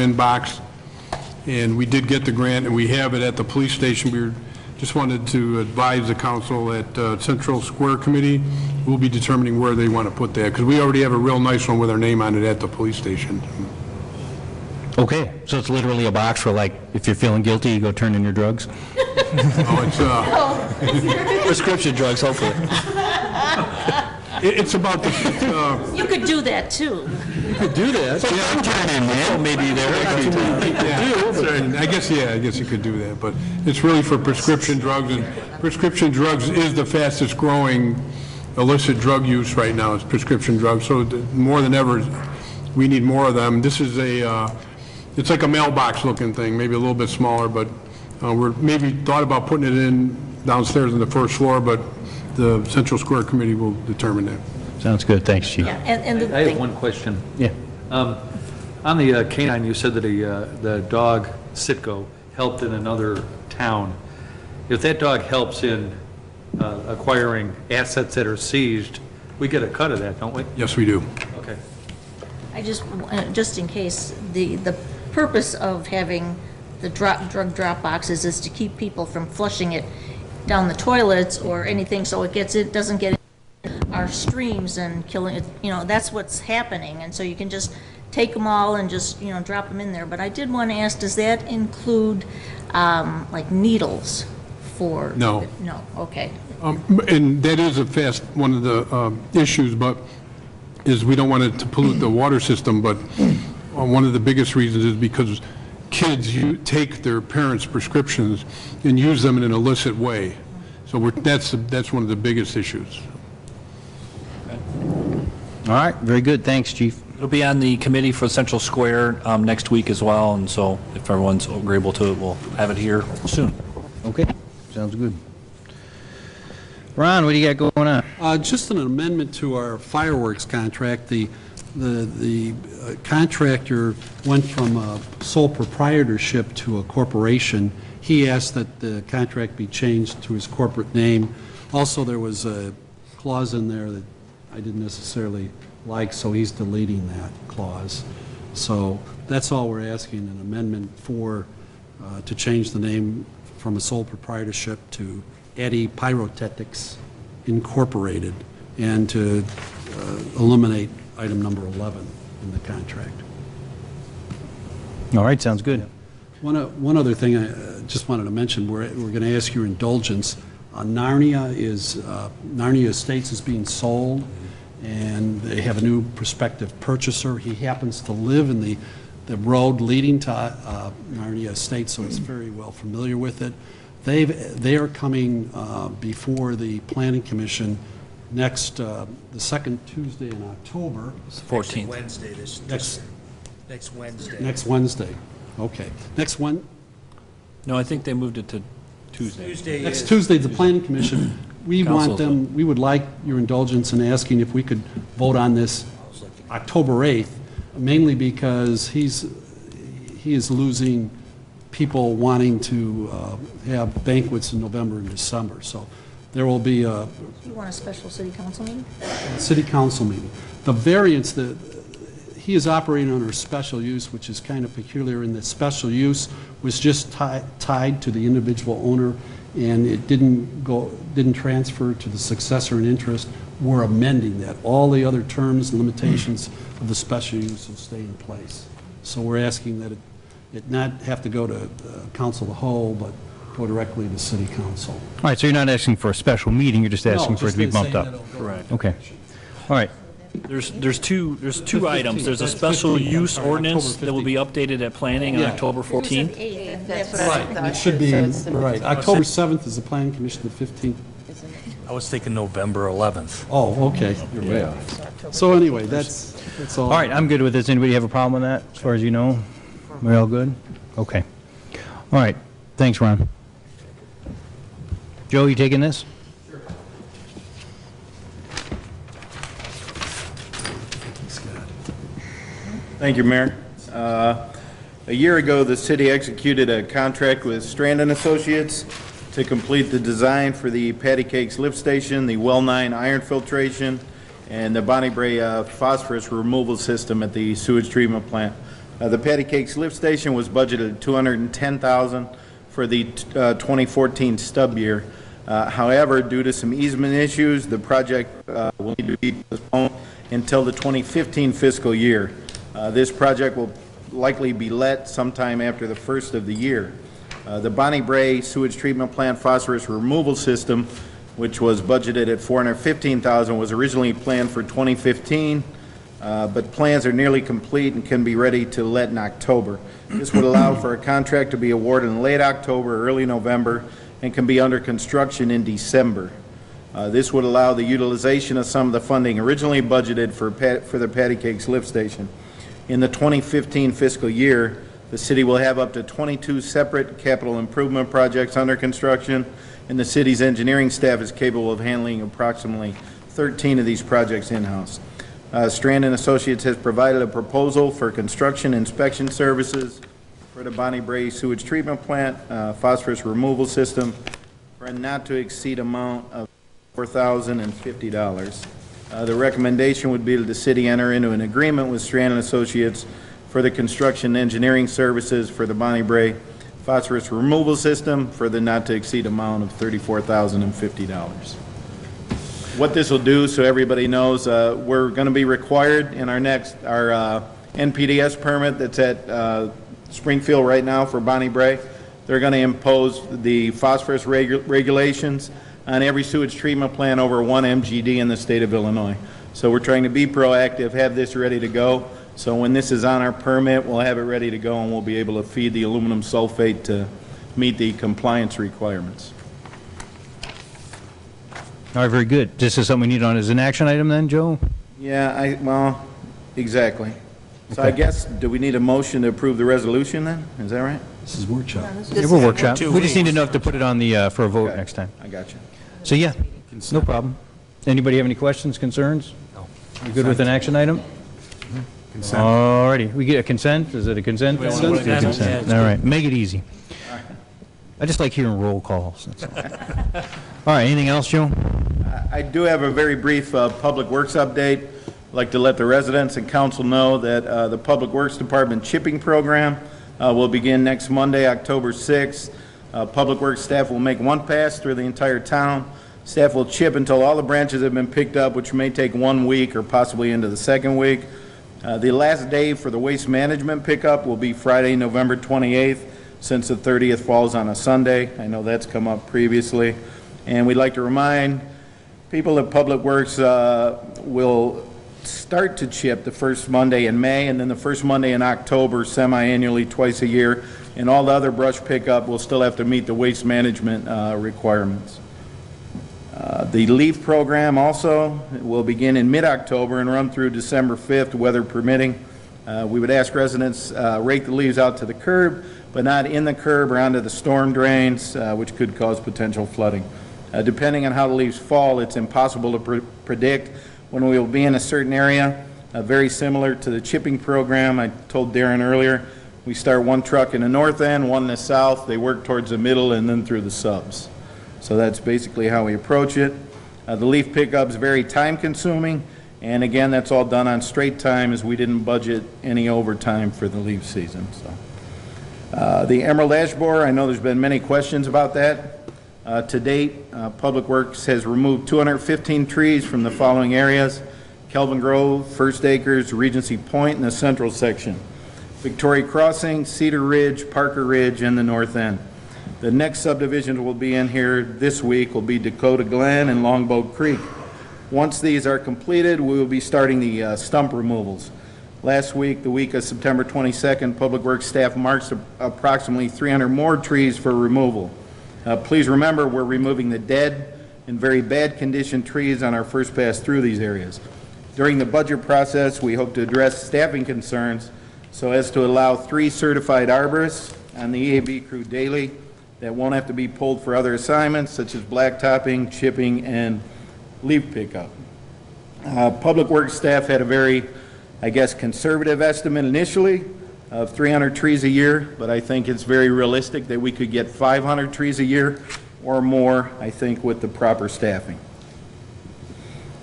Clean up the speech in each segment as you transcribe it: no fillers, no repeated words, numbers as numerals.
end box, and we did get the grant, and we have it at the police station. We just wanted to advise the council that Central Square Committee will be determining where they want to put that, because we already have a real nice one with our name on it at the police station. Okay, so it's literally a box for, like, if you're feeling guilty, you go turn in your drugs? Oh, it's Prescription drugs, hopefully. it's about the... You could do that, too. You could do that. Yeah, turn in, man. Maybe I guess you could do that, but it's really for prescription drugs, and prescription drugs is the fastest growing illicit drug use right now. It's prescription drugs, so more than ever, we need more of them. This is it's like a mailbox looking thing, maybe a little bit smaller, but we're maybe thought about putting it in downstairs on the first floor, but the Central Square Committee will determine that. Sounds good. Thanks, Chief. Yeah, and I have one question. Yeah. On the canine, you said that the dog, Sitco, helped in another town. If that dog helps in acquiring assets that are seized, we get a cut of that, don't we? Yes, we do. Okay. I just in case, the purpose of having the drug drop boxes is to keep people from flushing it down the toilets or anything, so it doesn't get in our streams and killing it. You know, that's what's happening, and so you can just take them all and just, you know, drop them in there. But I did want to ask, does that include like needles for? No. No. Okay. And that is one of the issues, but is we don't want it to pollute the water system, but one of the biggest reasons is because kids take their parents' prescriptions and use them in an illicit way. So that's one of the biggest issues. All right, very good. Thanks, Chief. It'll be on the committee for Central Square next week as well, and so if everyone's agreeable to it, we'll have it here soon. Okay, sounds good. Ron, what do you got going on? Just an amendment to our fireworks contract. The contractor went from a sole proprietorship to a corporation. He asked that the contract be changed to his corporate name. Also, there was a clause in there that I didn't necessarily like, so he's deleting that clause. So that's all we're asking, an amendment to change the name from a sole proprietorship to Eddy Pyrotechnics Incorporated, and to eliminate item number 11 in the contract. All right, sounds good. One other thing I just wanted to mention, we're going to ask your indulgence. Narnia Estates is being sold, and they have a new prospective purchaser. He happens to live in the road leading to Narnia Estates, so he's very well familiar with it. They are coming before the Planning Commission the second Tuesday in October. It's the 14th. Next Wednesday. Next Wednesday. Okay. Next one. No, I think they moved it to Tuesday. Next Tuesday, the Planning Commission. We would like your indulgence in asking if we could vote on this October 8th, mainly because he is losing people wanting to have banquets in November and December. So there will be a... You want a special city council meeting? City council meeting. The variance, he is operating under special use, which is kind of peculiar in that special use was just tied to the individual owner, and it didn't transfer to the successor in interest. We're amending that. All the other terms and limitations of the special use will stay in place. So we're asking that it not have to go to council of the whole, but go directly to city council. All right, so you're not asking for a special meeting, you're just asking for it to be bumped up. Correct. Okay. All right. There's two items. There's a special use ordinance that will be updated at planning on October 14th. It should be, right. October 7th is the Planning Commission, the 15th. I was thinking November 11th. Oh, okay. You're way off. So anyway, that's all. All right, I'm good with this. Anybody have a problem with that, as far as you know? We're all good? Okay. All right. Thanks, Ron. Joe, you taking this? Sure. Thank you, Mayor. A year ago, the city executed a contract with Strand & Associates to complete the design for the Patty Cakes lift station, the Well 9 iron filtration, and the Bonnie Bray phosphorus removal system at the sewage treatment plant. The Patty Cakes lift station was budgeted at $210,000 for the 2014 stub year. However, due to some easement issues, the project will need to be postponed until the 2015 fiscal year. This project will likely be let sometime after the first of the year. The Bonnie Bray sewage treatment plant phosphorus removal system, which was budgeted at $415,000, was originally planned for 2015, but plans are nearly complete and can be ready to let in October. This would allow for a contract to be awarded in late October or early November and can be under construction in December. This would allow the utilization of some of the funding originally budgeted for the Patty Cakes lift station. In the 2015 fiscal year, the city will have up to 22 separate capital improvement projects under construction, and the city's engineering staff is capable of handling approximately 13 of these projects in-house. Strand & Associates has provided a proposal for construction inspection services for the Bonnie Bray sewage treatment plant phosphorus removal system for a not-to-exceed amount of $4,050. The recommendation would be that the city enter into an agreement with Strand & Associates for the construction engineering services for the Bonnie Bray phosphorus removal system for the not-to-exceed amount of $34,050. What this will do, so everybody knows, we're going to be required in our NPDES permit that's at Springfield right now for Bonnie Bray. They're going to impose the phosphorus regulations on every sewage treatment plant over 1 MGD in the state of Illinois. So we're trying to be proactive, have this ready to go. So when this is on our permit, we'll have it ready to go and we'll be able to feed the aluminum sulfate to meet the compliance requirements. All right, very good. This is something we need on as an action item then, Joe? Yeah, well, exactly. So I guess, do we need a motion to approve the resolution then? Is that right? This is workshop. Yeah, we're workshop. We just need enough to put it on the, for a vote Okay. next time. I got you. So, yeah, no problem. Anybody have any questions, concerns? No. You good with an action item? Consent. All righty. We get a consent? Is it a consent? Consent. Yeah, consent. All right, make it easy. I just like hearing roll calls. That's all. All right, anything else, Joe? I do have a very brief Public Works update. I'd like to let the residents and council know that the Public Works Department chipping program will begin next Monday, October 6th. Public Works staff will make one pass through the entire town. Staff will chip until all the branches have been picked up, which may take 1 week or possibly into the second week. The last day for the waste management pickup will be Friday, November 28th, since the 30th falls on a Sunday. I know that's come up previously. And we'd like to remind people that Public Works will start to chip the first Monday in May and then the first Monday in October, semi-annually, twice a year. And all the other brush pickup will still have to meet the waste management requirements. The leaf program also will begin in mid-October and run through December 5th, weather permitting. We would ask residents rake the leaves out to the curb, but not in the curb or onto the storm drains, which could cause potential flooding. Depending on how the leaves fall, it's impossible to predict when we will be in a certain area. Very similar to the chipping program, I told Darren earlier, we start one truck in the north end, one in the south, they work towards the middle and then through the subs. So that's basically how we approach it. The leaf pickup is very time consuming, and again, that's all done on straight time as we didn't budget any overtime for the leaf season. So, the Emerald Ash Borer, I know there's been many questions about that. To date, Public Works has removed 215 trees from the following areas: Kelvin Grove, First Acres, Regency Point, and the central section, Victoria Crossing, Cedar Ridge, Parker Ridge, and the north end. The next subdivisions will be in here this week will be Dakota Glen and Longboat Creek. Once these are completed, we will be starting the stump removals. Last week, the week of September 22nd, Public Works staff marked approximately 300 more trees for removal. Please remember, we're removing the dead and very bad condition trees on our first pass through these areas. During the budget process, we hope to address staffing concerns so as to allow 3 certified arborists on the EAB crew daily that won't have to be pulled for other assignments such as blacktopping, chipping, and leaf pickup. Public Works staff had a very, I guess, conservative estimate initially of 300 trees a year, but I think it's very realistic that we could get 500 trees a year or more, I think, with the proper staffing.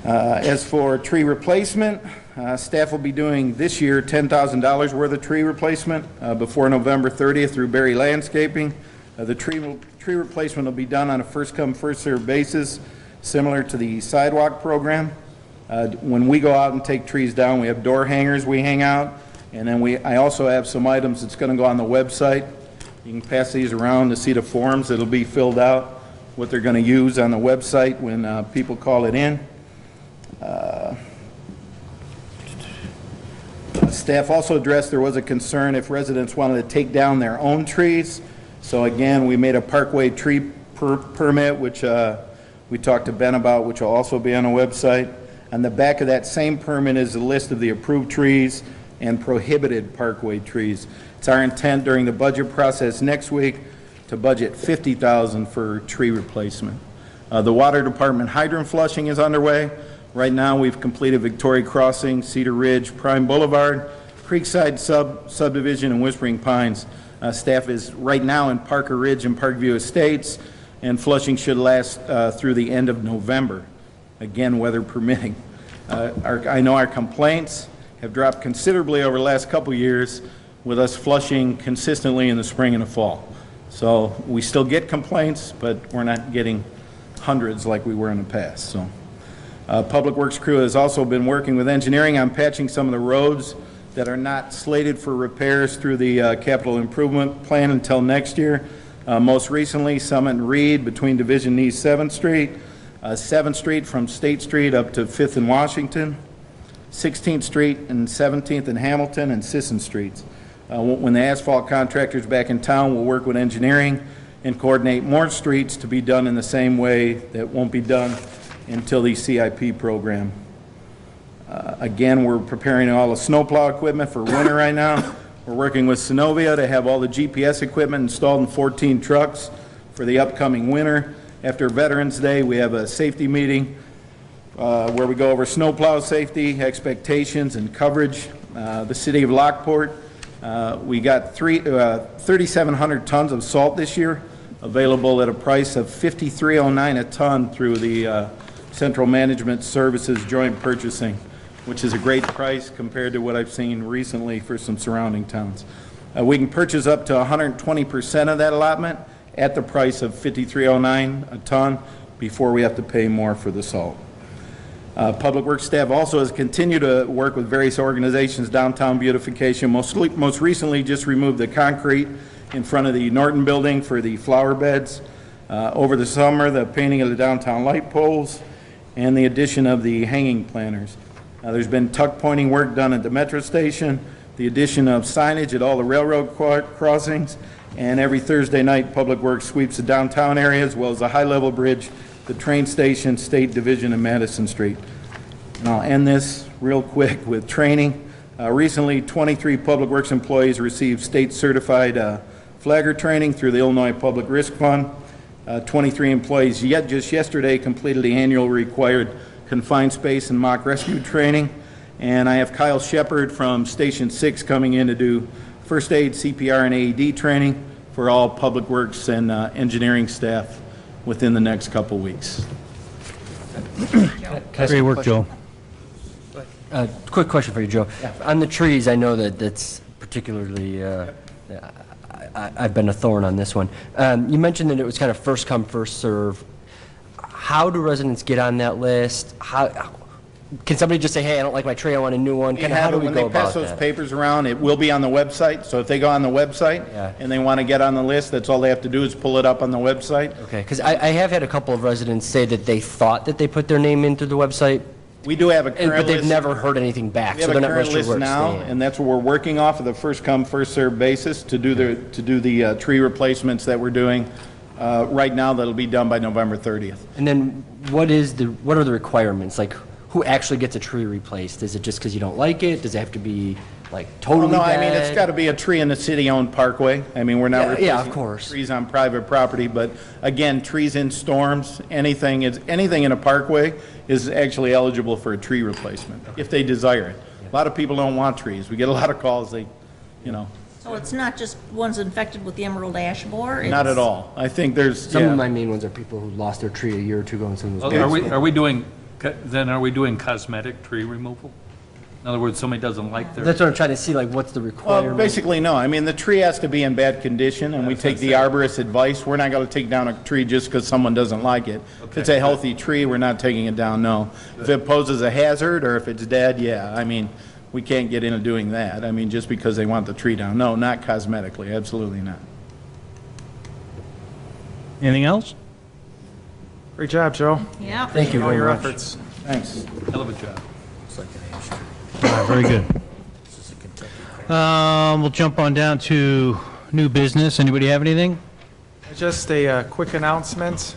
As for tree replacement, Staff will be doing this year $10,000 worth of tree replacement before November 30th through Berry Landscaping. The tree replacement will be done on a first-come, first-served basis, similar to the sidewalk program. When we go out and take trees down, we have door hangers we hang out, and then I also have some items that's going to go on the website. You can pass these around to see the forms that'll be filled out, what they're going to use on the website when people call it in. Staff also addressed there was a concern if residents wanted to take down their own trees. So again, we made a parkway tree permit, which we talked to Ben about, which will also be on the website. On the back of that same permit is a list of the approved trees and prohibited parkway trees. It's our intent during the budget process next week to budget $50,000 for tree replacement. The water department hydrant flushing is underway. Right now, we've completed Victoria Crossing, Cedar Ridge, Prime Boulevard, Creekside Subdivision, and Whispering Pines. Staff is right now in Parker Ridge and Parkview Estates, and flushing should last through the end of November, again, weather permitting. I know our complaints have dropped considerably over the last couple years with us flushing consistently in the spring and the fall. So we still get complaints, but we're not getting hundreds like we were in the past. So. Public Works crew has also been working with engineering on patching some of the roads that are not slated for repairs through the capital improvement plan until next year. Most recently, Summit and Reed between Division and East 7th Street, 7th Street from State Street up to 5th and Washington, 16th Street and 17th and Hamilton, and Sisson Streets. When the asphalt contractor's back in town, we'll work with engineering and coordinate more streets to be done in the same way that won't be done until the CIP program. Again, we're preparing all the snowplow equipment for winter right now. We're working with Synovia to have all the GPS equipment installed in 14 trucks for the upcoming winter. After Veterans Day, we have a safety meeting where we go over snowplow safety, expectations, and coverage. The city of Lockport, we got 3,700 tons of salt this year, available at a price of $53.09 a ton through the Central Management Services Joint Purchasing, which is a great price compared to what I've seen recently for some surrounding towns. We can purchase up to 120% of that allotment at the price of $53.09 a ton before we have to pay more for the salt. Public Works staff also has continued to work with various organizations, downtown beautification, most recently just removed the concrete in front of the Norton building for the flower beds. Over the summer, the painting of the downtown light poles, and the addition of the hanging planters. There's been tuck pointing work done at the metro station, the addition of signage at all the railroad crossings, and every Thursday night, Public Works sweeps the downtown area as well as the high-level bridge, the train station, State Division, and Madison Street. And I'll end this real quick with training. Recently, 23 Public Works employees received state-certified flagger training through the Illinois Public Risk Fund. 23 employees just yesterday completed the annual required confined space and mock rescue training. And I have Kyle Shepard from Station 6 coming in to do first aid, CPR, and AED training for all Public Works and engineering staff within the next couple weeks. Great work, Joe. Quick question for you, Joe. On the trees, I know that that's particularly, I've been a thorn on this one. You mentioned that it was kind of first come, first serve. How do residents get on that list? Can somebody just say, hey, I don't like my tree, I want a new one? How do we go about that? When they pass those papers around, it will be on the website. So if they go on the website and they want to get on the list, that's all they have to do is pull it up on the website. Okay, because I have had a couple of residents say that they thought that they put their name in through the website. We do have a current list. But they've never heard anything back, so they're not really sure where it's now, staying. and that's what we're working off of the first come, first served basis to do the tree replacements that we're doing right now. That'll be done by November 30th. And then what are the requirements? Like, who actually gets a tree replaced? Is it just because you don't like it? Does it have to be like totally No, I mean, dead? it's got to be a tree in the city-owned parkway. I mean, we're not Yeah, of replacing course. trees on private property, but again, trees in storms, anything in a parkway is actually eligible for a tree replacement if they desire it. A lot of people don't want trees. We get a lot of calls. So it's not just ones infected with the emerald ash borer? Not at all. I think there's Some of my main ones are people who lost their tree a year or two ago and some of those. Are we doing cosmetic tree removal? In other words, somebody doesn't like their... That's what I'm trying to see, like, what's the Well, requirement? basically, no. I mean, the tree has to be in bad condition, and we take the arborist's advice. We're not going to take down a tree just because someone doesn't like it. If it's a healthy tree, we're not taking it down, no. If it poses a hazard or if it's dead, yeah. I mean, we can't get into doing that. I mean, just because they want the tree down. No, not cosmetically, absolutely not. Anything else? Great job, Joe. Yeah. Thank you All very your much. efforts. Thanks. Hell of a job. All right, very good. We'll jump on down to new business. Anybody have anything? Just a quick announcement.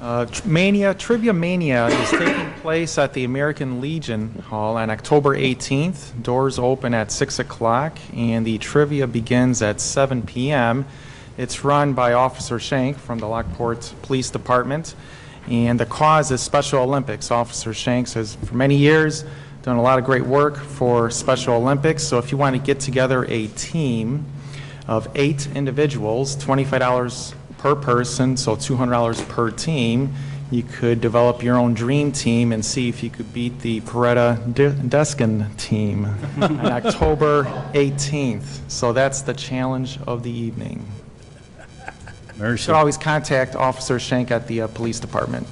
Trivia Mania is taking place at the American Legion Hall on October 18th. Doors open at 6 o'clock, and the trivia begins at 7 p.m. It's run by Officer Shank from the Lockport Police Department, and the cause is Special Olympics. Officer Shanks has, for many years, done a lot of great work for Special Olympics, so if you want to get together a team of 8 individuals, $25 per person, so $200 per team, you could develop your own dream team and see if you could beat the Peretta Deskin team on October 18th. So that's the challenge of the evening. You should always contact Officer Shank at the police department.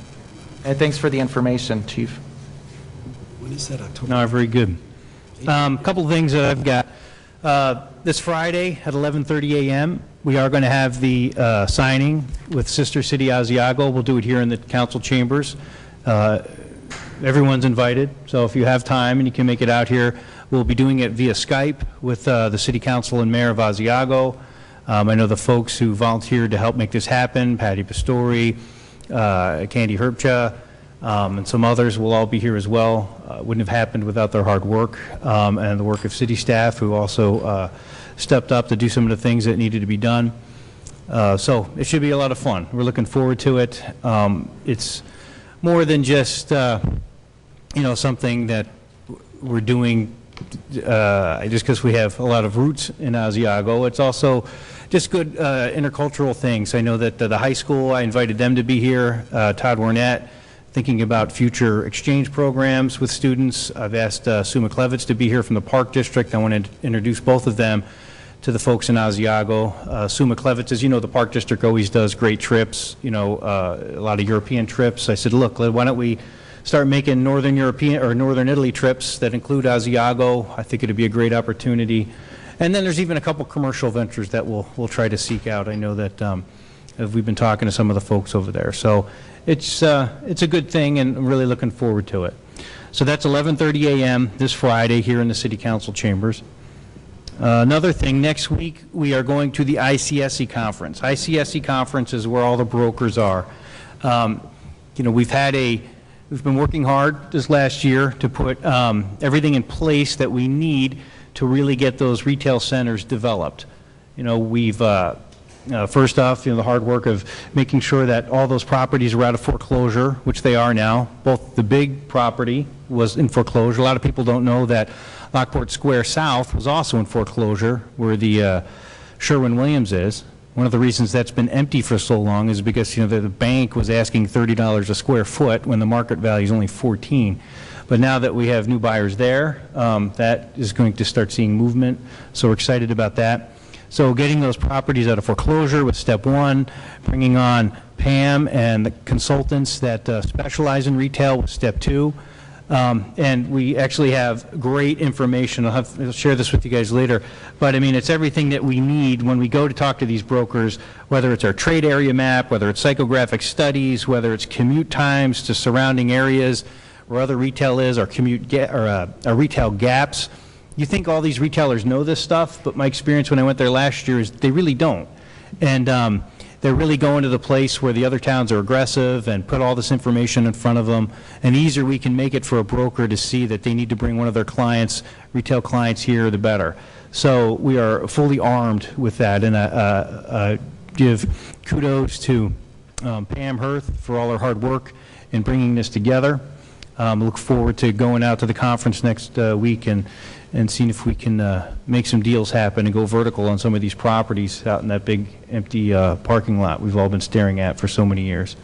And thanks for the information, Chief. When is that, October? No, very good. Couple of things that I've got. This Friday at 11:30 a.m., we are going to have the signing with Sister City Asiago. We'll do it here in the council chambers. Everyone's invited, so if you have time and you can make it out here, we'll be doing it via Skype with the City Council and Mayor of Asiago. I know the folks who volunteered to help make this happen, Patty Pastori, Candy Herbcha, and some others will all be here as well. Wouldn't have happened without their hard work and the work of city staff who also stepped up to do some of the things that needed to be done. So it should be a lot of fun. We're looking forward to it. It's more than just, something that we're doing just because we have a lot of roots in Asiago. It's also just good intercultural things. I know that the high school, I invited them to be here, Todd Warnett, thinking about future exchange programs with students. I've asked Sue McClevitz to be here from the Park District. I want to introduce both of them to the folks in Asiago. Sue McClevitz, as you know, the Park District always does great trips, a lot of European trips. I said, look, why don't we start making Northern European or Northern Italy trips that include Asiago. I think it'd be a great opportunity. And then there's even a couple commercial ventures that we'll try to seek out. I know that we've been talking to some of the folks over there. So it's a good thing, and I'm really looking forward to it. So that's 11:30 a.m. this Friday here in the City Council chambers. Another thing, next week we are going to the ICSC conference. ICSC conference is where all the brokers are. We've been working hard this last year to put everything in place that we need to really get those retail centers developed. We've first off, the hard work of making sure that all those properties are out of foreclosure, which they are now. Both the big property was in foreclosure. A lot of people don't know that Lockport Square South was also in foreclosure, where the Sherwin-Williams is. One of the reasons that's been empty for so long is because the bank was asking $30 a square foot when the market value is only $14. But now that we have new buyers there, that is going to start seeing movement. So we're excited about that. So getting those properties out of foreclosure was step one. Bringing on Pam and the consultants that specialize in retail was step two. And we actually have great information. I'll share this with you guys later. But I mean, it's everything that we need when we go to talk to these brokers, whether it's our trade area map, whether it's psychographic studies, whether it's commute times to surrounding areas where other retail is, our retail gaps. You think all these retailers know this stuff, but my experience when I went there last year is they really don't. And they're really going to the place where the other towns are aggressive and put all this information in front of them. And the easier we can make it for a broker to see that they need to bring one of their clients, retail clients here, the better. So we are fully armed with that. And I give kudos to Pam Hirth for all her hard work in bringing this together. Look forward to going out to the conference next week and seeing if we can make some deals happen and go vertical on some of these properties out in that big empty parking lot we've all been staring at for so many years.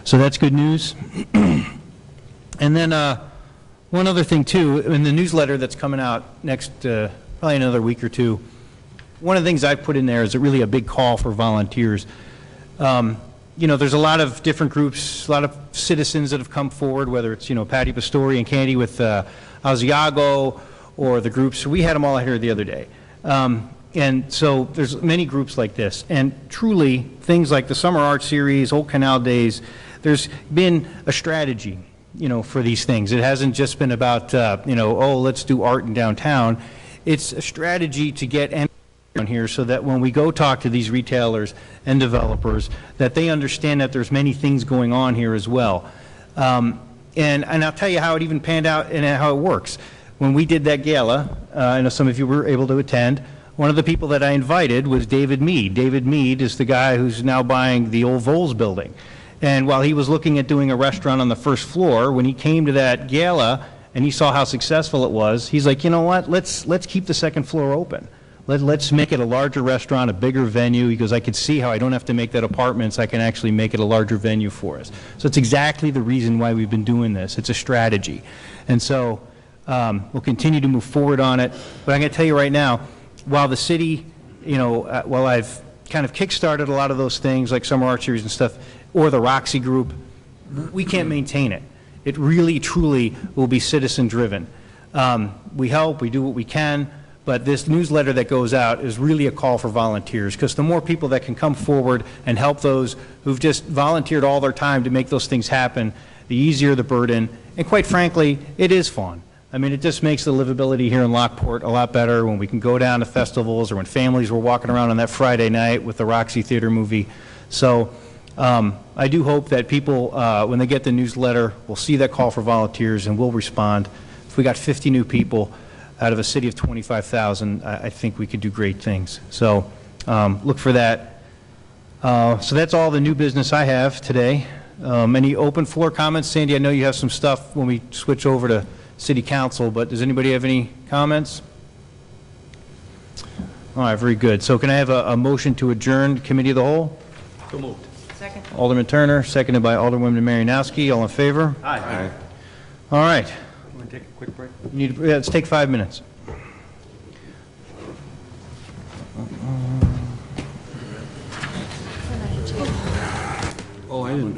So that's good news. And then One other thing, too, in the newsletter that's coming out next, probably another week or two, one of the things I put in there is really a big call for volunteers. You know, there's a lot of different groups, a lot of citizens that have come forward, whether it's, you know, Patty Pastori and Candy with Asiago, or the groups. We had them all here the other day. And so there's many groups like this. And truly, things like the Summer Art Series, Old Canal Days, there's been a strategy, you know, for these things. It hasn't just been about, you know, oh, let's do art in downtown. It's a strategy to get on here so that when we go talk to these retailers and developers, that they understand that there's many things going on here as well. And I'll tell you how it even panned out and how it works. When we did that gala, I know some of you were able to attend, one of the people that I invited was David Mead. David Mead is the guy who's now buying the old Vols building. And while he was looking at doing a restaurant on the first floor, when he came to that gala and he saw how successful it was, he's like, you know what, let's keep the second floor open. Let's make it a larger restaurant, a bigger venue. He goes, I could see how I don't have to make that apartments. I can actually make it a larger venue for us. So it's exactly the reason why we've been doing this. It's a strategy. And so we'll continue to move forward on it. But I'm going to tell you right now, while the city, you know, while I've kind of kickstarted a lot of those things like Summer Art Series and stuff, or the Roxy Group, we can't maintain it. It really, truly will be citizen-driven. We help, we do what we can, but this newsletter that goes out is really a call for volunteers, because the more people that can come forward and help those who've just volunteered all their time to make those things happen, the easier the burden, and quite frankly, it is fun. I mean, it just makes the livability here in Lockport a lot better when we can go down to festivals or when families were walking around on that Friday night with the Roxy Theater movie. So I do hope that people, when they get the newsletter, will see that call for volunteers and will respond. If we got 50 new people out of a city of 25,000, I think we could do great things. So look for that. So that's all the new business I have today. Any open floor comments? Sandy, I know you have some stuff when we switch over to City Council, but does anybody have any comments? All right, very good. So can I have a motion to adjourn Committee of the Whole? So moved. Second. Alderman Turner, seconded by Alderwoman Marianowski. All in favor? Aye. All right. Want to take a quick break? Let's take 5 minutes. Oh, I didn't.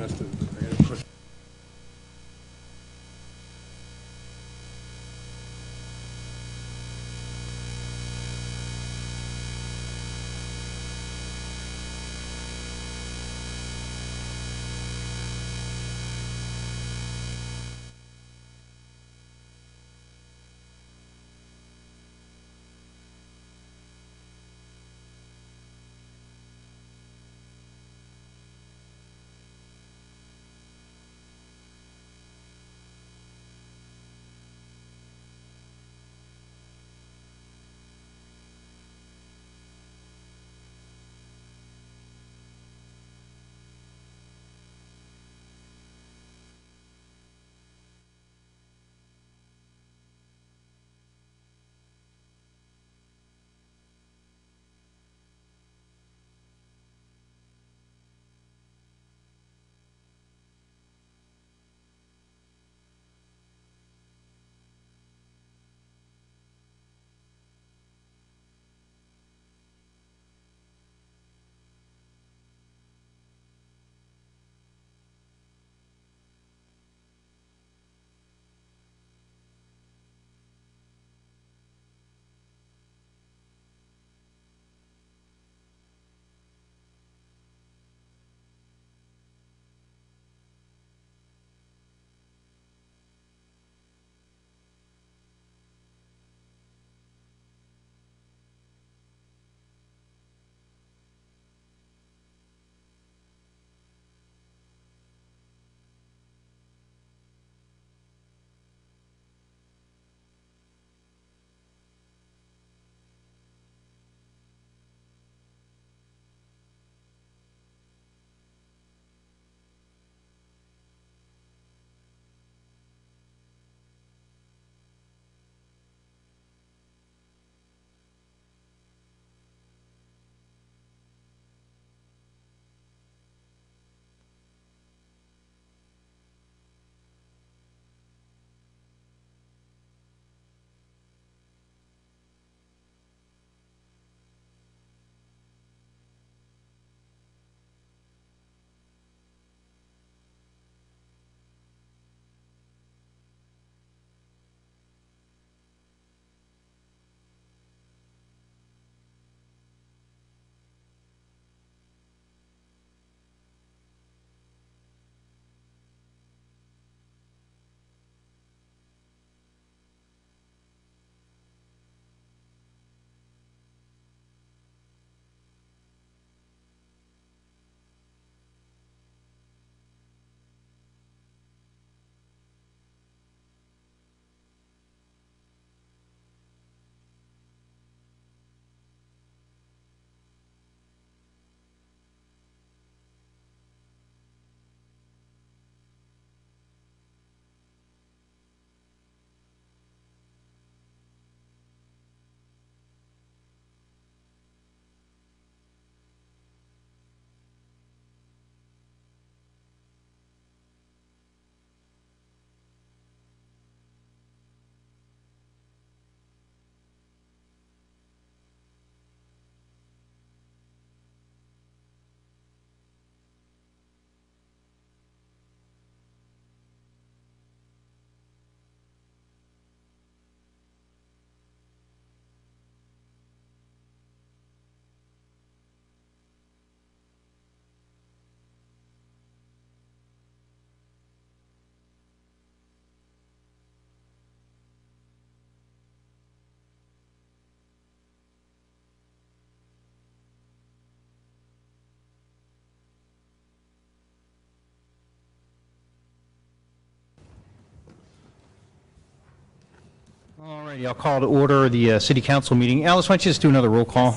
All righty, I'll call to order the city council meeting. Alice, why don't you just do another roll call?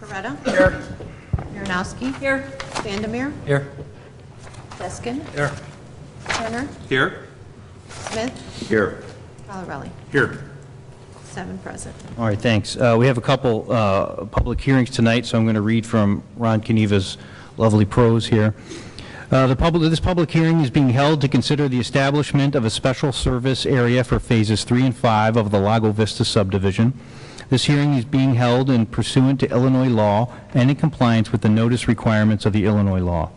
Coretta? Here. Marinowski? Here. Vandermeer? Here. Deskin? Here. Turner? Here? Smith? Here. Colorelli? Here. 7 present. All right, thanks. We have a couple public hearings tonight, so I'm going to read from Ron Keneva's lovely prose here. This public hearing is being held to consider the establishment of a special service area for phases 3 and 5 of the Lago Vista subdivision. This hearing is being held in pursuant to Illinois law and in compliance with the notice requirements of the Illinois law.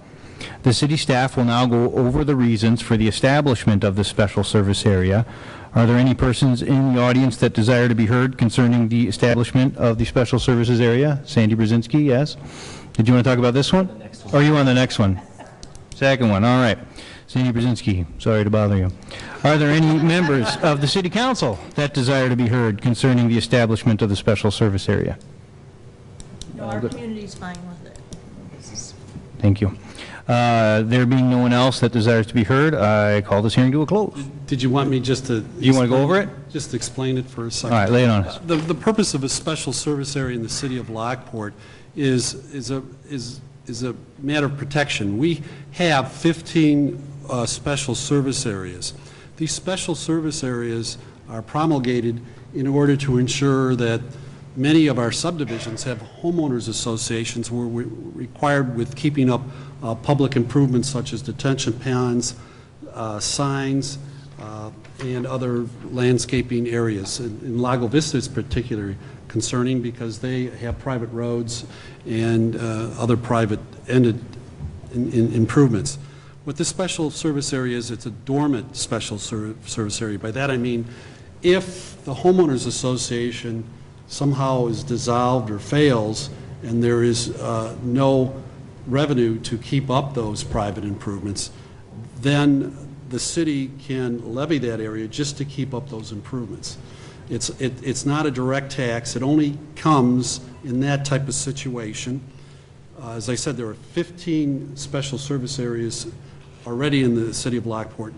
The city staff will now go over the reasons for the establishment of the special service area. Are there any persons in the audience that desire to be heard concerning the establishment of the special services area? Sandy Brzezinski, yes. Did you want to talk about this one? Or are you on the next one? Second one, all right. Sandy Brzezinski, sorry to bother you. Are there any members of the city council that desire to be heard concerning the establishment of the special service area? No, our community's fine with it. This is- Thank you. There being no one else that desires to be heard, I call this hearing to a close. Did you want me just to... You want to go over it? Just explain it for a All second. right, lay it on us. The purpose of a special service area in the city of Lockport is a matter of protection. We have 15 special service areas. These special service areas are promulgated in order to ensure that many of our subdivisions have homeowners associations where we're required with keeping up public improvements such as detention ponds, signs, and other landscaping areas. In Lago Vista it's particularly concerning because they have private roads and other private ended improvements. What this special service area is, it's a dormant special service area. By that I mean if the homeowners association somehow is dissolved or fails and there is no revenue to keep up those private improvements, then the city can levy that area just to keep up those improvements. It's not a direct tax. It only comes in that type of situation. As I said, there are 15 special service areas already in the city of Lockport.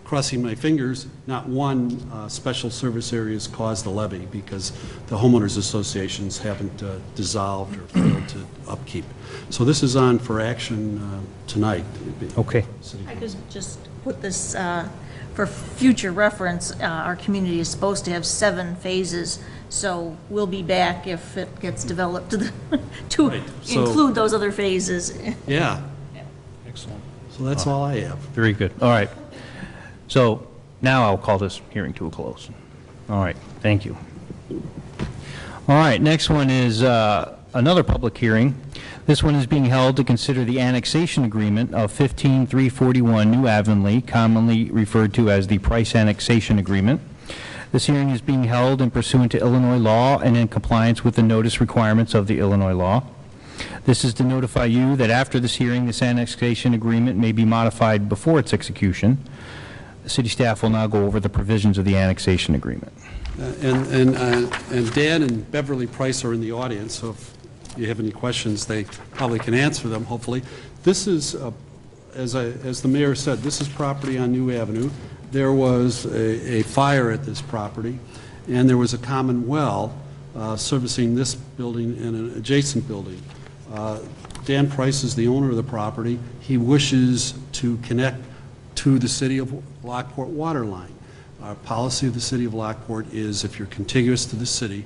Crossing my fingers, not one special service area has caused a levy because the homeowners associations haven't dissolved or failed to upkeep. So this is on for action tonight. Okay. I could just put this for future reference. Our community is supposed to have 7 phases, so we'll be back if it gets developed to Right. So- include those other phases. Yeah. Excellent. So that's all I have. Very good. All right. So now I'll call this hearing to a close. All right. Thank you. All right. Next one is another public hearing. This one is being held to consider the annexation agreement of 15341 New Avonlea, commonly referred to as the Price Annexation Agreement. This hearing is being held in pursuant to Illinois law and in compliance with the notice requirements of the Illinois law. This is to notify you that after this hearing, this annexation agreement may be modified before its execution. The city staff will now go over the provisions of the annexation agreement. And Dan and Beverly Price are in the audience, so if you have any questions, they probably can answer them, hopefully. This is, as the mayor said, this is property on New Avenue. There was a fire at this property, and there was a common well servicing this building and an adjacent building. Dan Price is the owner of the property. He wishes to connect to the city of Lockport water line. Our policy of the city of Lockport is if you're contiguous to the city,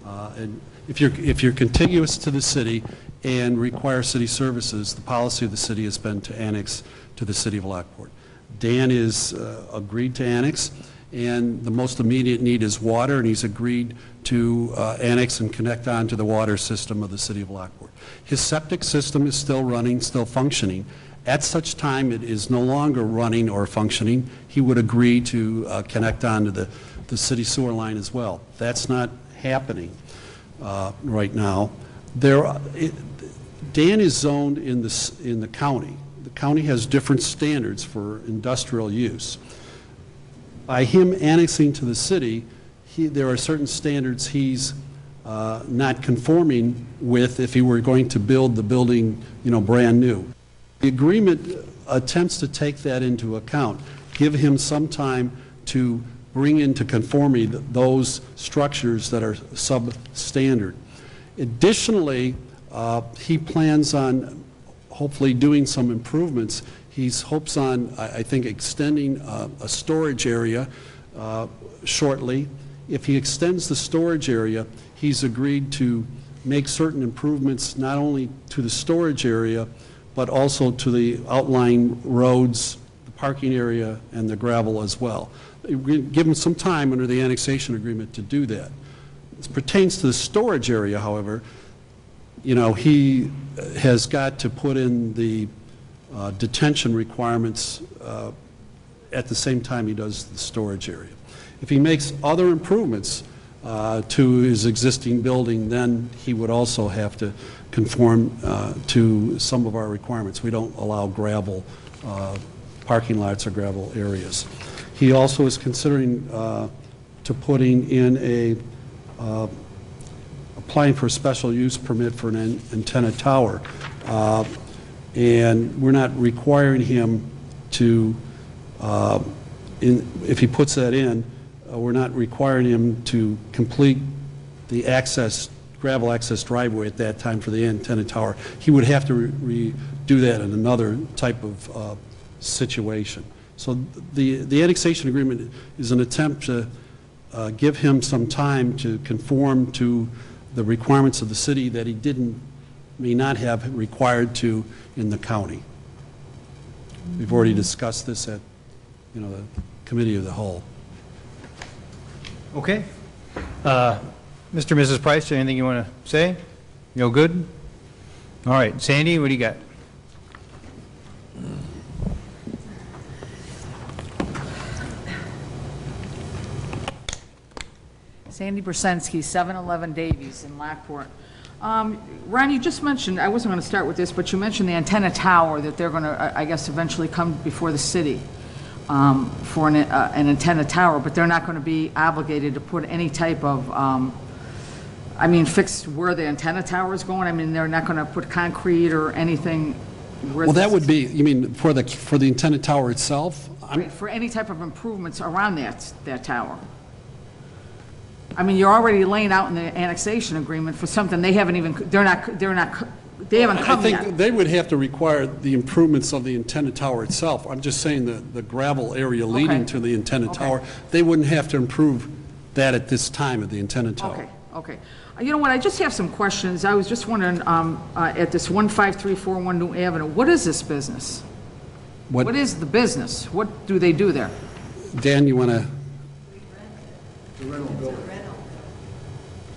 and if you're contiguous to the city and require city services, the policy of the city has been to annex to the city of Lockport. Dan is agreed to annex, and the most immediate need is water, and he's agreed to annex and connect on to the water system of the city of Lockport. His septic system is still running, still functioning. At such time it is no longer running or functioning, he would agree to connect on to the city sewer line as well. That's not happening right now. Dan is zoned in the county. The county has different standards for industrial use. By him annexing to the city, there are certain standards he's not conforming with if he were going to build the building, brand new. The agreement attempts to take that into account, give him some time to bring into conformity those structures that are substandard. Additionally, he plans on hopefully doing some improvements. He hopes on, I think, extending a storage area shortly. If he extends the storage area, he's agreed to make certain improvements not only to the storage area, but also to the outlying roads, the parking area, and the gravel as well. Give him some time under the annexation agreement to do that. As pertains to the storage area, however, you know, he has got to put in the detention requirements at the same time he does the storage area. If he makes other improvements to his existing building, then he would also have to conform to some of our requirements. We don't allow gravel parking lots or gravel areas. He also is considering to putting in applying for a special use permit for an antenna tower. And we're not requiring him to, if he puts that in, we're not requiring him to complete the gravel access driveway at that time for the antenna tower. He would have to do that in another type of situation. So the annexation agreement is an attempt to give him some time to conform to the requirements of the city that he may not have required to in the county. We've already discussed this at, you know, the committee of the whole. Okay. Mr. and Mrs. Price, anything you want to say? You all good? All right. Sandy, what do you got? Sandy Brzezinski, 711 Davies in Lockport. Ron, you just mentioned, I wasn't going to start with this, but you mentioned the antenna tower that they're going to, I guess, eventually come before the city for an antenna tower, but they're not going to be obligated to put any type of, fix where the antenna tower is going? I mean, they're not going to put concrete or anything? Well, that would be, you mean, for the antenna tower itself? Right, for any type of improvements around that tower. I mean, you're already laying out in the annexation agreement for something they haven't even, they haven't come yet. I think they would have to require the improvements of the antenna tower itself. I'm just saying the gravel area leading to the antenna tower, they wouldn't have to improve that at this time at the antenna tower. Okay. You know what, I just have some questions. I was just wondering, at this 15341 New Avenue, what is this business? What is the business? What do they do there? Dan, you want to?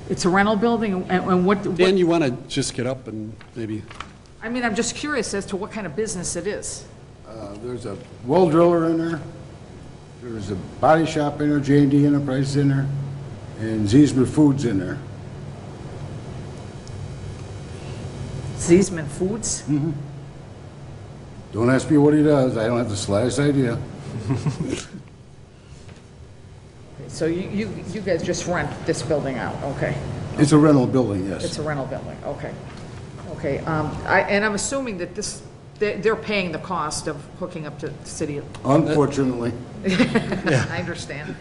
It's a rental building, and what? Dan, you want to just get up and maybe? I mean, I'm just curious as to what kind of business it is. There's a well driller in there. There's a body shop in there, J&D Enterprises in there, and Ziesman Foods in there. Ziesman Foods? Mm-hmm. Don't ask me what he does. I don't have the slightest idea. So you guys just rent this building out, okay? It's a rental building, yes. It's a rental building, okay. Okay, and I'm assuming that they're paying the cost of hooking up to the city. Unfortunately. I understand.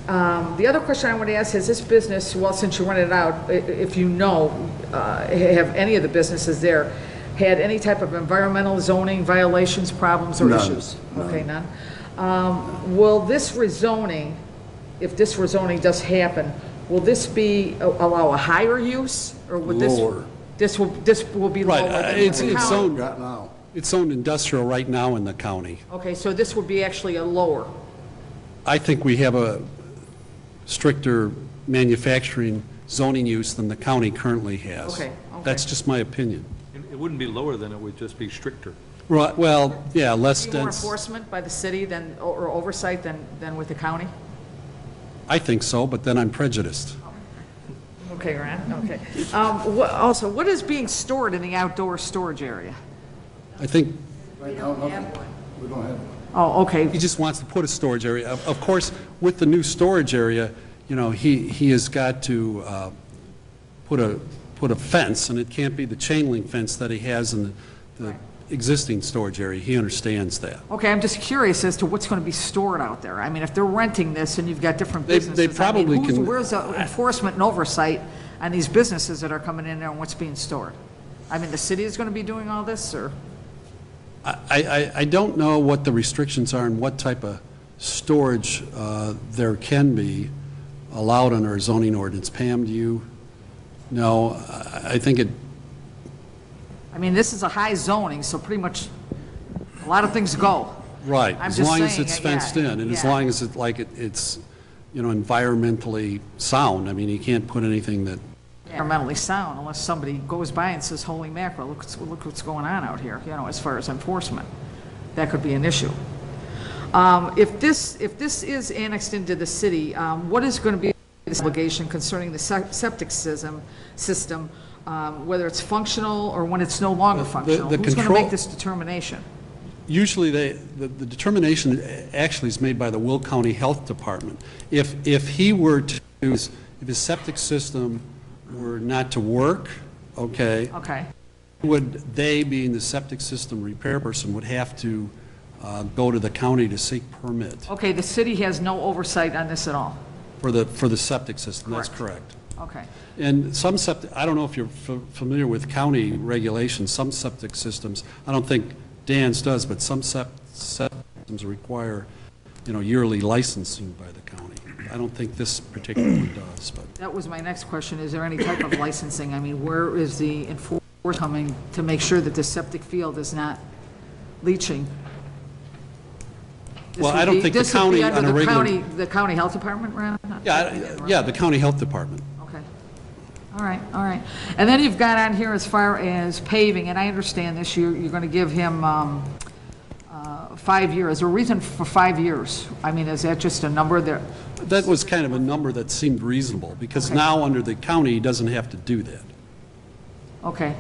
The other question I want to ask is this business, well, since you rented it out, if you know, have any of the businesses there had any type of environmental zoning violations, problems, or issues? Okay, none. Will this rezoning, if this rezoning does happen, will this allow a higher use, or would lower? This will be lower than the county? It's zoned industrial right now in the county. Okay, so this would be actually a lower. I think we have a stricter manufacturing zoning use than the county currently has. Okay. That's just my opinion. It wouldn't be lower than, it would just be stricter. Right, well, yeah, less More dense. enforcement by the city or oversight than with the county? I think so, but then I'm prejudiced. Okay, Ron, okay. Also, what is being stored in the outdoor storage area? I think We don't have one. Oh, okay. he just wants to put a storage area. Of course, with the new storage area, you know, he has got to put a fence, and it can't be the chain link fence that he has in existing storage area. He understands that. Okay, I'm just curious as to what's going to be stored out there. I mean, if they're renting this and you've got different They businesses, probably I mean, can- where's the enforcement and oversight on these businesses that are coming in there and what's being stored? I mean, the city is going to be doing all this, or? I don't know what the restrictions are and what type of storage there can be allowed under our zoning ordinance. Pam, do you know? I think it, I mean, this is a high zoning, so pretty much a lot of things go. right, I'm as just long as saying, it's yeah, fenced in, and as yeah. long as it's, environmentally sound. I mean, you can't put anything that, Environmentally sound unless somebody goes by and says, holy mackerel, look what's going on out here, as far as enforcement. That could be an issue. If this is annexed into the city, what is going to be this obligation concerning the septic system, whether it's functional or when it's no longer functional? the Who's going to control- make this determination? usually the determination actually is made by the Will County Health Department. If he were to, if his septic system were not to work, okay, Okay. they, being the septic system repair person, would have to go to the county to seek permit Okay, the city has no oversight on this at all? for the septic system. That's Correct. correct. Okay. And some septic, I don't know if you're familiar with county regulations, some septic systems, I don't think Dan's does, but some systems require, yearly licensing by the county. I don't think this particularly does, but. That was my next question. Is there any type of licensing? I mean, where is the enforcement coming to make sure that the septic field is not leaching? This Well, would I don't be- think the this would be county under on a the regular- The county health department, Ron? Yeah, the county health department. Okay. All right, all right. And then you've got on here as far as paving, and I understand this, you're going to give him 5 years. Is there a reason for 5 years? I mean, is that just a number that, That was kind of a number that seemed reasonable, because Okay. now under the county, he doesn't have to do that. okay.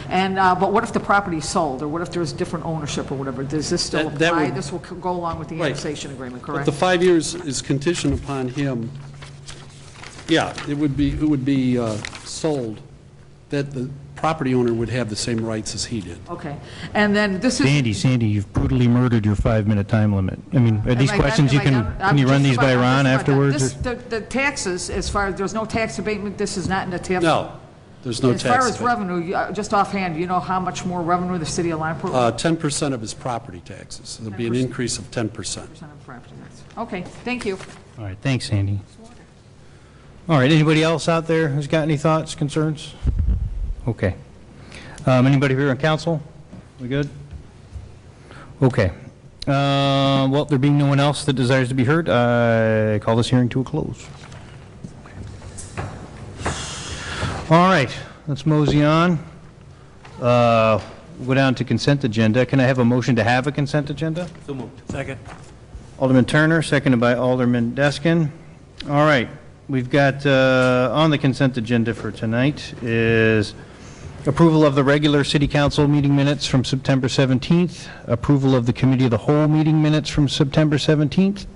And, but what if the property's sold, or what if there's different ownership or whatever? Does this still That apply? would- This will go along with the Right. annexation agreement, But correct? the 5 years is conditioned upon him, yeah, it would be sold, that the property owner would have the same rights as he did. Okay. And then this is... Sandy, you've brutally murdered your 5-minute time limit. I mean, are these Am I done? questions Am I done? can you run just these by about- Ron I'm just about done. afterwards? This- The taxes, as far as, there's no tax abatement, this is not in the TIF? No, there's no As tax. far as revenue, just offhand, do you know how much more revenue the city of Lockport? 10% of his property taxes. There'll be an 10%. increase of 10%. Percent of property tax. Okay, thank you. All right, thanks, Sandy. All right, anybody else out there who's got any thoughts, concerns? Okay. Anybody here on council? We good? Okay. Well, there being no one else that desires to be heard, I call this hearing to a close. All right, let's mosey on. We'll go down to consent agenda. Can I have a motion to have a consent agenda? So moved. Second. Alderman Turner, seconded by Alderman Deskin. All right, we've got on the consent agenda for tonight is approval of the regular city council meeting minutes from September 17th, approval of the committee of the whole meeting minutes from September 17th,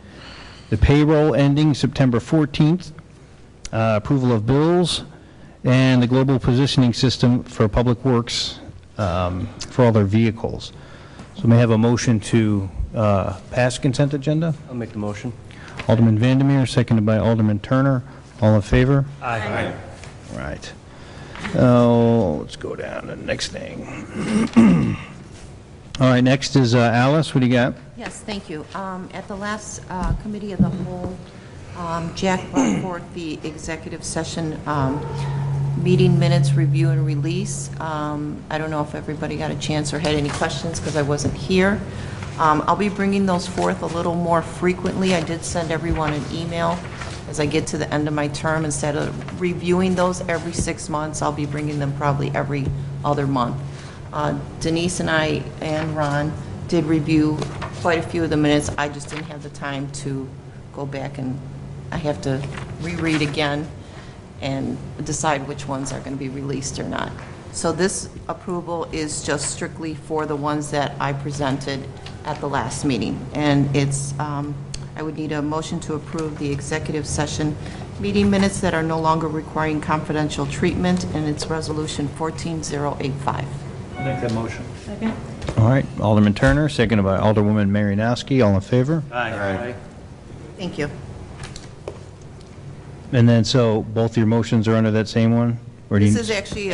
the payroll ending September 14th, approval of bills, and the global positioning system for public works for all their vehicles. So may I have a motion to pass consent agenda? I'll make the motion. Alderman Vandermeer, seconded by Alderman Turner. All in favor? Aye. All right. Let's go down to the next thing. All right, next is Alice. What do you got? Yes, thank you. At the last committee of the whole, Jack brought forth the executive session meeting minutes review and release. I don't know if everybody got a chance or had any questions because I wasn't here. I'll be bringing those forth a little more frequently. I did send everyone an email as I get to the end of my term. Instead of reviewing those every 6 months, I'll be bringing them probably every other month. Denise and I and Ron did review quite a few of the minutes. I just didn't have the time to go back, and I have to reread again and decide which ones are going to be released or not. So this approval is just strictly for the ones that I presented at the last meeting. And it's, I would need a motion to approve the executive session meeting minutes that are no longer requiring confidential treatment, and it's resolution 14085. I'll make that motion. Second. All right, Alderman Turner, seconded by Alderwoman Marinowski. All in favor? Aye. Thank you. And then, so both your motions are under that same one? Or do This you- is actually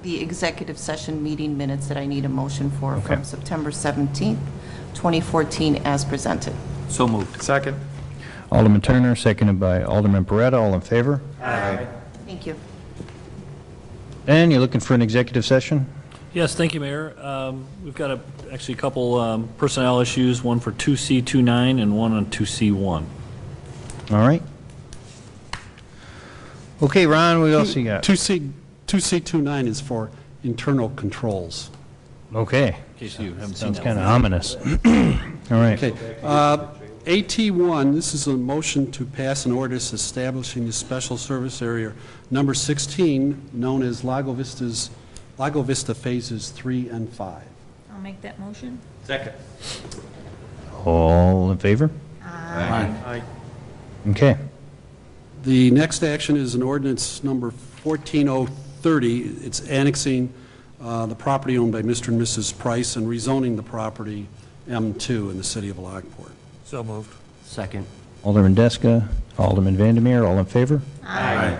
the executive session meeting minutes that I need a motion for Okay. from September 17th, 2014, as presented. So moved. Second. Alderman Turner, seconded by Alderman Beretta. All in favor? Thank you. And you're looking for an executive session? Yes, thank you, Mayor. We've got actually a couple personnel issues, one for 2C29 and one on 2C1. All right. Okay, Ron, what else you got? 2C29 is for internal controls. Okay. In case you haven't seen Sounds that kind of one. ominous. All right. Okay. AT1, this is a motion to pass an ordinance establishing the special service area number 16, known as Lago Vista Phases 3 and 5. I'll make that motion. Second. All in favor? Aye. Okay. The next action is an ordinance number 14030. It's annexing the property owned by Mr. and Mrs. Price and rezoning the property M2 in the city of Lockport. So moved. Second. Alderman Deska, Alderman Vandermeer, all in favor? Aye.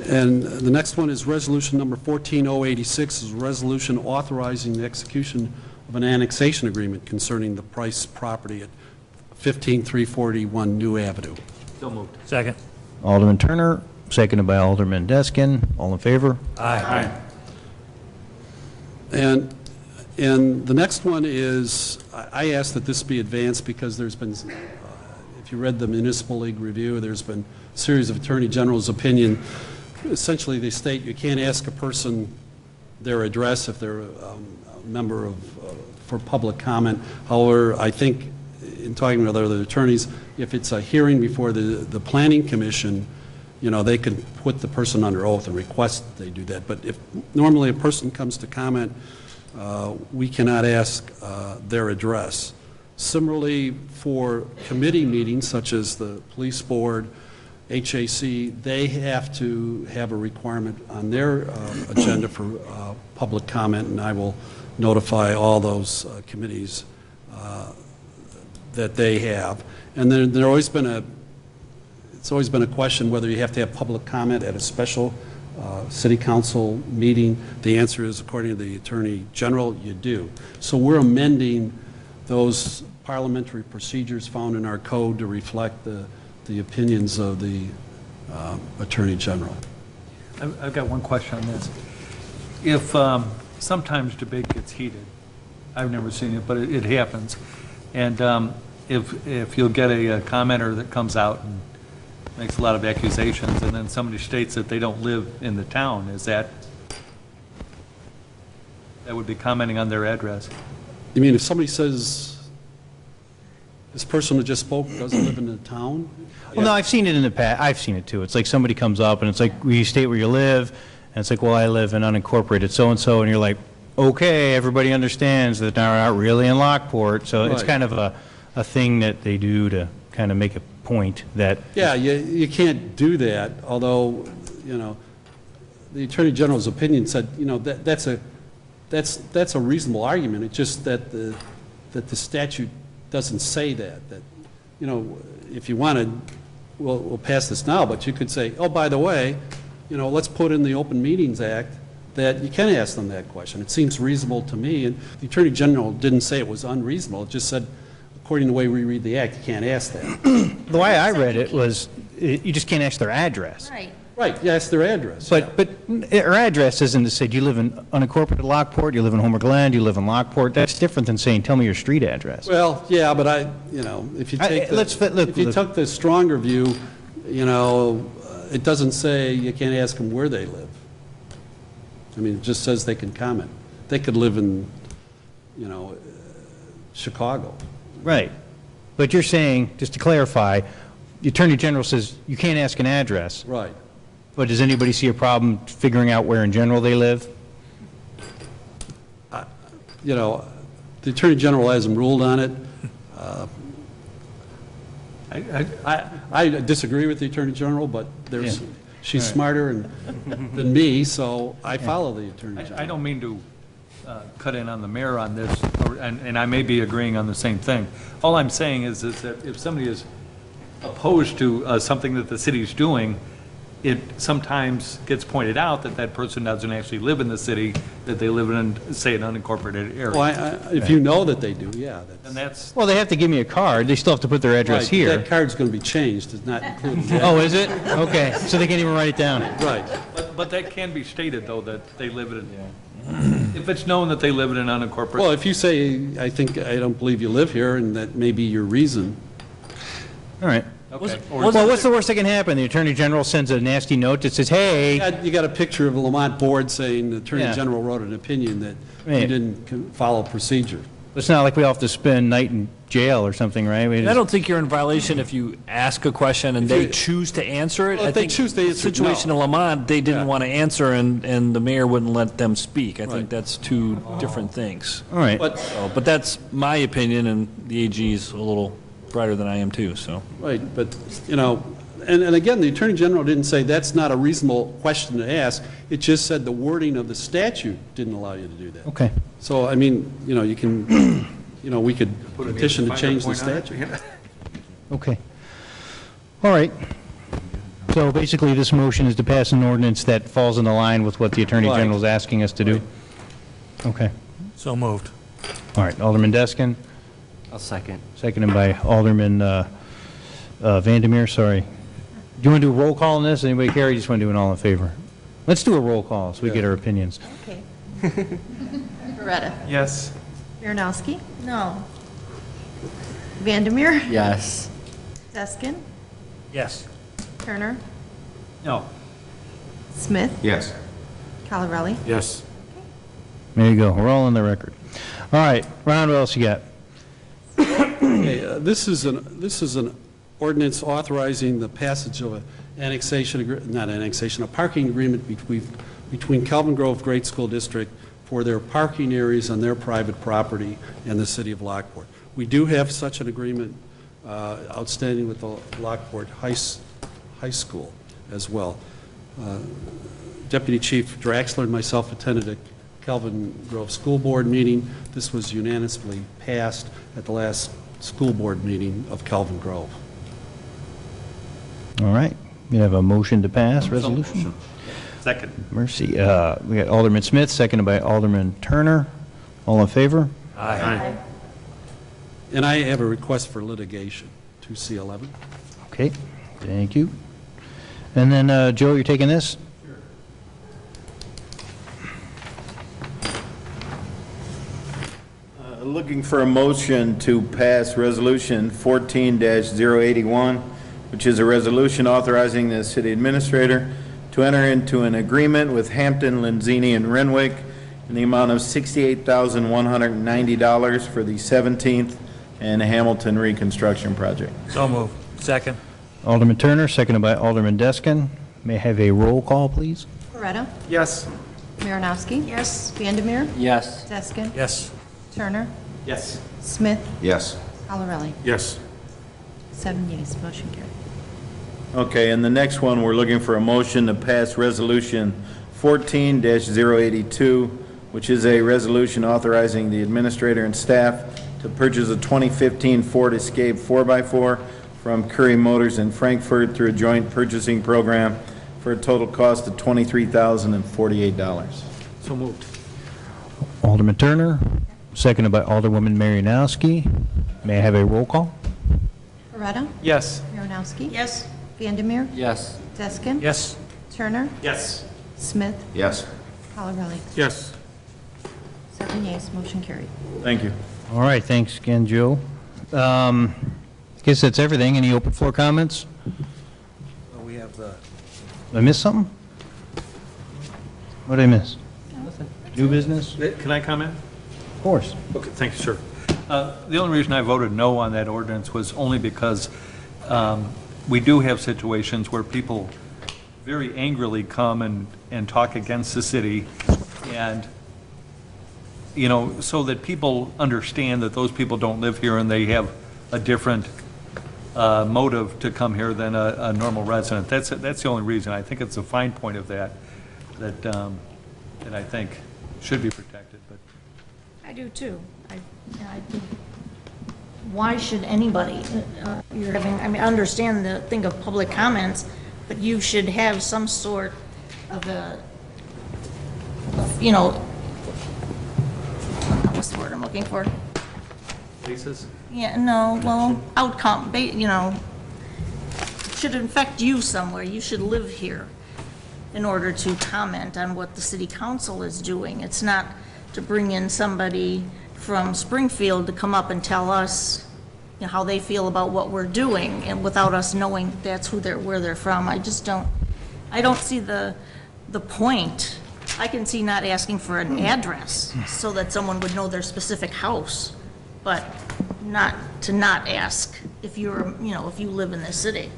And the next one is resolution number 14086, is a resolution authorizing the execution of an annexation agreement concerning the Price property at 15341 New Avenue. So moved. Second. Alderman Turner, seconded by Alderman Deskin, all in favor? Aye. And the next one is, I ask that this be advanced because there's been, if you read the Municipal League Review, there's been a series of Attorney General's opinion. Essentially, they state you can't ask a person their address if they're a member of, for public comment. However, I think in talking with other attorneys, if it's a hearing before the Planning Commission, you know, they can put the person under oath and request that they do that. But if normally a person comes to comment, we cannot ask their address. Similarly, for committee meetings such as the Police Board, HAC, they have to have a requirement on their agenda for public comment, and I will notify all those committees that they have. And then it's always been a question whether you have to have public comment at a special city council meeting. The answer is, according to the Attorney General, you do. So we're amending those parliamentary procedures found in our code to reflect the opinions of the Attorney General. I've got one question on this. If sometimes debate gets heated, I've never seen it, but it happens, and if you'll get a commenter that comes out and makes a lot of accusations, and then somebody states that they don't live in the town, that would be commenting on their address? You mean if somebody says, this person who just spoke doesn't live in the town? Well, no, I've seen it in the past. I've seen it too. It's like somebody comes up and it's like, will you state where you live? And it's like, well, I live in unincorporated so-and-so, and you're like, okay, everybody understands that they're not really in Lockport. So it's Right. kind of a thing that they do to kind of make a point that. Yeah, you can't do that, although, you know, the Attorney General's opinion said, you know, that's a reasonable argument. It's just that the statute doesn't say that, you know, if you wanted, we'll pass this now, but you could say, oh, by the way, you know, let's put in the Open Meetings Act that you can ask them that question. It seems reasonable to me, and the Attorney General didn't say it was unreasonable. It just said, according to the way we read the Act, you can't ask that. The way I read it was, you just can't ask their address. Right. Right, you ask their address. But our address isn't to say, do you live in unincorporated Lockport, do you live in Homer Glen, do you live in Lockport? That's different than saying, tell me your street address. Well, yeah, but you know, if you take if you took the stronger view, you know, it doesn't say you can't ask them where they live. I mean, it just says they can comment. They could live in, you know, Chicago. Right. But you're saying, just to clarify, the Attorney General says you can't ask an address. Right. But does anybody see a problem figuring out where in general they live? You know, the Attorney General hasn't ruled on it. I disagree with the Attorney General, but she's smarter than me, so I follow the Attorney General. I don't mean to cut in on the mayor on this, and I may be agreeing on the same thing. All I'm saying is that if somebody is opposed to something that the city's doing, it sometimes gets pointed out that that person doesn't actually live in the city, that they live in, say, an unincorporated area. Well, if you know that they do, yeah. And that's, Well, they have to give me a card. They still have to put their address Right, here. That card's going to be changed, it's not included. Oh, is it? Okay, so they can't even write it down. Right. but that can be stated, though, that they live in, if it's known that they live in an unincorporated. Well, if you say, I don't believe you live here, and that may be your reason. All right. Okay. Well, what's the worst that can happen? The Attorney General sends a nasty note that says, hey, You got a picture of the Lamont board saying the Attorney Yeah. General wrote an opinion that Right. you didn't follow procedure. it's not like we all have to spend night in jail or something, right? We I just- don't think you're in violation if you ask a question and they choose to answer it. Well, if I they think choose to answer, the situation in Lamont, they didn't Yeah. want to answer, and the mayor wouldn't let them speak. I think that's two different things. All right. But, But that's my opinion, and the AG is a little brighter than I am too, so. right, but, and again, the Attorney General didn't say that's not a reasonable question to ask. It just said the wording of the statute didn't allow you to do that. Okay. So, I mean, you can, we could petition to change the statute. Okay. All right. So basically, this motion is to pass an ordinance that falls in the line with what the Attorney Right. General is asking us to do? Okay. So moved. All right, Alderman Deskin, I'll second. seconded by Alderman Vandermeer, sorry. Do you want to do a roll call on this? Anybody care, or you just want to do an all in favor? Let's do a roll call, so we get our opinions. Okay. Beretta. Yes. Marinowski. No. Vandermeer. Yes. Deskin. Yes. Turner. No. Smith. Yes. Calarelli. Yes. There you go, we're all on the record. All right, Ron, what else you got? Okay, this is an ordinance authorizing the passage of a parking agreement between Kelvin Grove Great School District for their parking areas on their private property and the city of Lockport. We do have such an agreement outstanding with the Lockport High School as well. Deputy Chief Draxler and myself attended a Kelvin Grove School Board meeting. This was unanimously passed at the last school board meeting of Kelvin Grove. All right, we have a motion to pass, resolution. Second. Mercy. We got Alderman Smith, seconded by Alderman Turner. All in favor? Aye. And I have a request for litigation, 2C11. Okay, thank you. And then, Joe, you're taking this? Looking for a motion to pass Resolution 14-081, which is a resolution authorizing the city administrator to enter into an agreement with Hampton, Lenzini, and Renwick in the amount of $68,190 for the 17th and Hamilton reconstruction project. So moved. Second. Alderman Turner, seconded by Alderman Deskin. May I have a roll call, please? Beretta. Yes. Marinowski. Yes. Vandermeer. Yes. Deskin. Yes. Turner. Yes. Smith. Yes. Calarelli. Yes. 7 yeas, motion carried. Okay, and the next one, we're looking for a motion to pass Resolution 14-082, which is a resolution authorizing the administrator and staff to purchase a 2015 Ford Escape 4x4 from Curry Motors in Frankfurt through a joint purchasing program for a total cost of $23,048. So moved. Alderman Turner, seconded by Alderwoman Marinowski. May I have a roll call? Beretta. Yes. Marinowski. Yes. Vandermeer. Yes. Deskin. Yes. Turner. Yes. Smith. Yes. Calarelli. Yes. 7 yeas, motion carried. Thank you. All right, thanks again, Joe. I guess that's everything. Any open floor comments? We have the. Did I miss something? What did I miss? New business? Can I comment? Of course. Okay, thank you, sir. The only reason I voted no on that ordinance was only because we do have situations where people very angrily come and talk against the city, and, so that people understand that those people don't live here and they have a different motive to come here than a normal resident. That's the only reason. I think it's a fine point of that I think should be protected, but. I do too. I think, why should anybody, you're having, I mean, I understand the thing of public comments, but you should have some sort of you know, what's the word I'm looking for? Basis? Yeah, no, well, outcome, you know, it should affect you somewhere. You should live here in order to comment on what the city council is doing. It's not to bring in somebody from Springfield to come up and tell us, you know, how they feel about what we're doing, and without us knowing that's where they're from. I just don't see the point. I can see not asking for an address so that someone would know their specific house, but not ask if you're, you know, if you live in this city.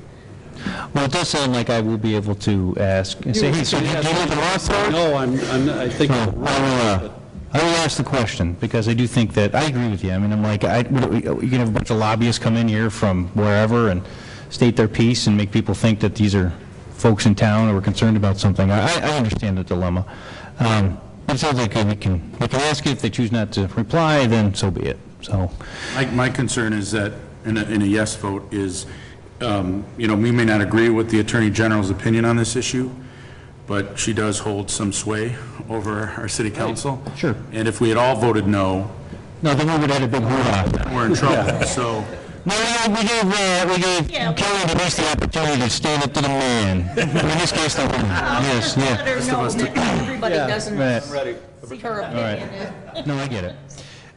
Well, it does sound like I will be able to ask and say, hey, so do you live in Lockport? No, I think. I will ask the question, because I do think that, I agree with you. I mean, I'm like, you can have a bunch of lobbyists come in here from wherever and state their piece and make people think that these are folks in town who are concerned about something. I understand the dilemma. It sounds like we can ask it. If they choose not to reply, then so be it. So, My concern is that, in a yes vote, is, you know, we may not agree with the Attorney General's opinion on this issue, but she does hold some sway over our city council. Sure. And if we had all voted no, no, then we would have had a big hurrah. we're in trouble, so. No, we gave Kelly the least the opportunity to stand up to the man. In this case, the woman. Yes, Let yeah. her know that everybody doesn't Right. see her opinion. No, I get it.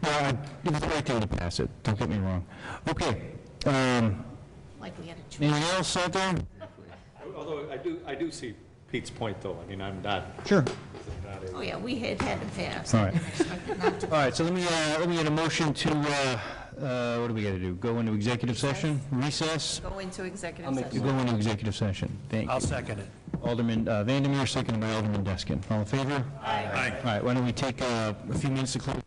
It was the right thing to pass it, don't get me wrong. Okay. Like we had a choice. Anything else out there? Although I do see Pete's point, though. I mean, I'm not. Sure. Oh, yeah, we had to pass. All right. I didn't expect it not to. All right, so let me get a motion to, what do we got to do? Go into executive session, recess? Go into executive You session. go into executive session. Thank you. I'll second it. Alderman Vandermeer, seconded by Alderman Deskin. All in favor? Aye. All right, why don't we take a few minutes to close?